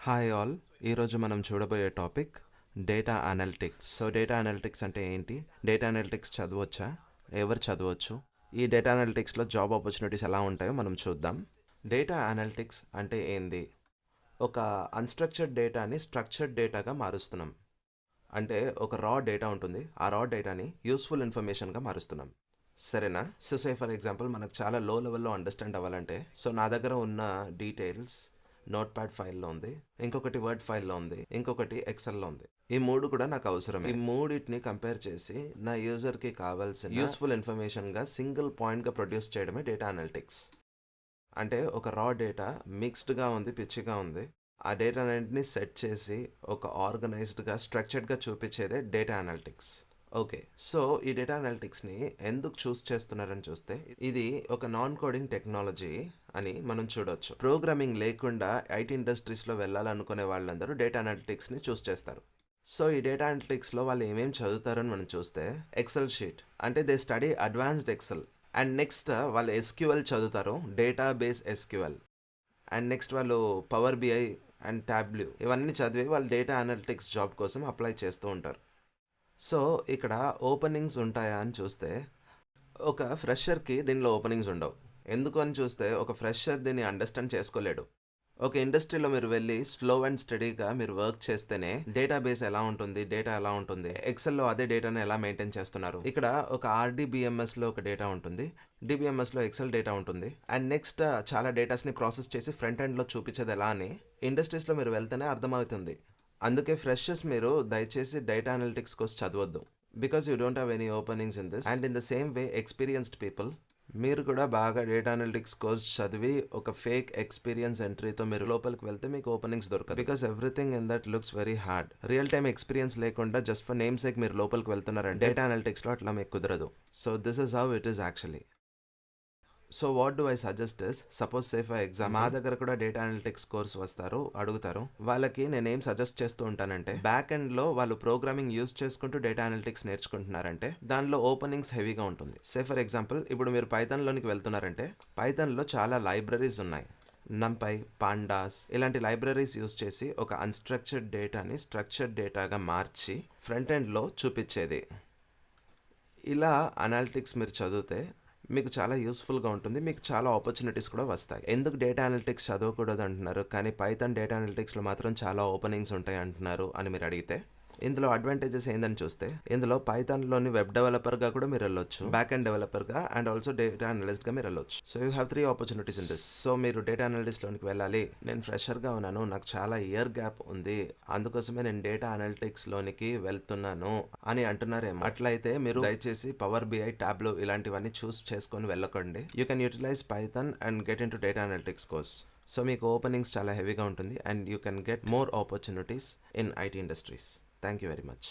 Hi all. ఈరోజు మనం చూడబోయే topic data analytics. So data analytics అంటే ఏంటి, డేటా అనలిటిక్స్ చదవచ్చా, ఎవరు చదవచ్చు, ఈ డేటా అనలిటిక్స్లో జాబ్ ఆపర్చునిటీస్ ఎలా ఉంటాయో మనం చూద్దాం. డేటా అనలిటిక్స్ అంటే ఏంది? ఒక అన్స్ట్రక్చర్డ్ డేటాని స్ట్రక్చర్డ్ డేటాగా మారుస్తున్నాం. అంటే ఒక రా డేటా ఉంటుంది, ఆ రా డేటాని యూస్ఫుల్ ఇన్ఫర్మేషన్గా మారుస్తున్నాం. సరేనా? సో సే ఫర్ ఎగ్జాంపుల్ మనకు చాలా లో లెవెల్లో అండర్స్టాండ్ అవ్వాలంటే, సో నా దగ్గర ఉన్న డీటెయిల్స్ నోట్ ప్యాడ్ ఫైల్లో ఉంది, ఇంకొకటి వర్డ్ ఫైల్లో ఉంది, ఇంకొకటి ఎక్సెల్లో ఉంది. ఈ మూడు కూడా నాకు అవసరమే. ఈ మూడింటిని కంపేర్ చేసి నా యూజర్కి కావాల్సిన యూస్ఫుల్ ఇన్ఫర్మేషన్గా సింగిల్ పాయింట్గా ప్రొడ్యూస్ చేయడమే డేటా అనలిటిక్స్. అంటే ఒక రా డేటా మిక్స్డ్గా ఉంది, పిచ్చిగా ఉంది, ఆ డేటా అన్నింటినీ సెట్ చేసి ఒక ఆర్గనైజ్డ్గా స్ట్రక్చర్డ్గా చూపించేదే డేటా అనలిటిక్స్. ఓకే, సో ఈ డేటా అనలిటిక్స్ని ఎందుకు చూస్ చేస్తున్నారని చూస్తే, ఇది ఒక నాన్ కోడింగ్ టెక్నాలజీ అని మనం చూడవచ్చు. ప్రోగ్రామింగ్ లేకుండా ఐటీ ఇండస్ట్రీస్లో వెళ్ళాలనుకునే వాళ్ళందరూ డేటా అనలిటిక్స్ని చూస్ చేస్తారు. సో ఈ డేటా అనలిటిక్స్లో వాళ్ళు ఏమేమి చదువుతారని మనం చూస్తే, ఎక్సెల్ షీట్ అంటే they study advanced Excel. And next వాళ్ళు ఎస్క్యూఎల్ చదువుతారు, డేటాబేస్ ఎస్క్యూఎల్. అండ్ నెక్స్ట్ వాళ్ళు పవర్ బిఐ అండ్ ట్యాబ్ల్యూ ఇవన్నీ చదివి వాళ్ళు డేటా అనలిటిక్స్ జాబ్ కోసం అప్లై చేస్తూ ఉంటారు. సో ఇక్కడ ఓపెనింగ్స్ ఉంటాయా అని చూస్తే, ఒక ఫ్రెషర్కి దీనిలో ఓపెనింగ్స్ ఉండవు. ఎందుకు అని చూస్తే, ఒక ఫ్రెషర్ దీన్ని అండర్స్టాండ్ చేసుకోలేడు. ఒక ఇండస్ట్రీలో మీరు వెళ్ళి స్లో అండ్ స్టడీగా మీరు వర్క్ చేస్తేనే డేటాబేస్ ఎలా ఉంటుంది, డేటా ఎలా ఉంటుంది, ఎక్సెల్లో అదే డేటాను ఎలా మెయింటైన్ చేస్తున్నారు. ఇక్కడ ఒక ఆర్డీబీఎంఎస్లో ఒక డేటా ఉంటుంది, డిబిఎంఎస్లో ఎక్సెల్ డేటా ఉంటుంది, అండ్ నెక్స్ట్ చాలా డేటాస్ని ప్రాసెస్ చేసి ఫ్రంట్ ఎండ్లో చూపించేది ఎలా అని ఇండస్ట్రీస్లో మీరు వెళ్తేనే అర్థమవుతుంది. అందుకే ఫ్రెషర్స్ మీరు దయచేసి డేటా అనలిటిక్స్ కోర్స్ చదవద్దు, because you don't have any openings in this. And in the same way experienced people, మీరు కూడా బాగా డేటా అనలిటిక్స్ కోర్స్ చదివి ఒక ఫేక్ ఎక్స్పీరియన్స్ ఎంట్రీతో మీరు లోపలికి వెళ్తే మీకు ఓపెనింగ్స్ దొరకదు. Because everything in that looks very hard. Real time experience లేకుండా జస్ట్ ఫర్ నేమ్ సేక్ మీరు లోపలికి వెళ్తున్నారంటే డేటా అనలిటిక్స్లో అట్లా మీకు కుదరదు. So this is how it is actually. So what do I suggest is, suppose say for exam మా దగ్గర కూడా data analytics course వస్తారు, అడుగుతారు. వాళ్ళకి నేనేం సజెస్ట్ చేస్తూ ఉంటానంటే, బ్యాక్ ఎండ్లో వాళ్ళు ప్రోగ్రామింగ్ యూస్ చేసుకుంటూ డేటా అనలిటిక్స్ నేర్చుకుంటున్నారంటే దానిలో ఓపెనింగ్స్ హెవీగా ఉంటుంది. సే ఫర్ ఎగ్జాంపుల్ ఇప్పుడు మీరు పైథాన్లోనికి వెళ్తున్నారంటే, పైథాన్లో చాలా లైబ్రరీస్ ఉన్నాయి. నంపై, పాండాస్ ఇలాంటి లైబ్రరీస్ యూస్ చేసి ఒక అన్స్ట్రక్చర్డ్ డేటాని స్ట్రక్చర్డ్ డేటాగా మార్చి ఫ్రంట్ ఎండ్లో చూపించేది. ఇలా అనాలిటిక్స్ మీరు చదివితే మీకు చాలా యూస్ఫుల్గా ఉంటుంది, మీకు చాలా ఆపర్చునిటీస్ కూడా వస్తాయి. ఎందుకు డేటా అనలిటిక్స్ చదవకూడదు అంటున్నారు, కానీ పైథాన్ డేటా అనలిటిక్స్లో మాత్రం చాలా ఓపెనింగ్స్ ఉంటాయి అంటున్నారు అని మీరు అడిగితే, ఇందులో అడ్వాంటేజెస్ ఏందని చూస్తే, ఇందులో పైథాన్లోని వెబ్ డెవలపర్గా కూడా మీరు వెళ్ళొచ్చు, బ్యాక్ అండ్ డెవలపర్గా, అండ్ ఆల్సో డేటా అనలిస్ట్గా మీరు వెళ్ళొచ్చు. So you have 3 opportunities in this. So మీరు డేటా అనలిస్ట్లోనికి వెళ్ళాలి, నేను ఫ్రెషర్గా ఉన్నాను, నాకు చాలా ఇయర్ గ్యాప్ ఉంది, అందుకోసమే నేను డేటా అనలిటిక్స్లోనికి వెళ్తున్నాను అని అంటున్నారేమో. అట్లయితే మీరు దయచేసి పవర్ బిఐ, ట్యాబ్లో ఇలాంటివన్నీ చూస్ చేసుకొని వెళ్ళకండి. You can utilize Python and get into data analytics course. So మీకు ఓపెనింగ్స్ చాలా హెవీగా ఉంటుంది, and you can get more opportunities in IT industries. Thank you very much.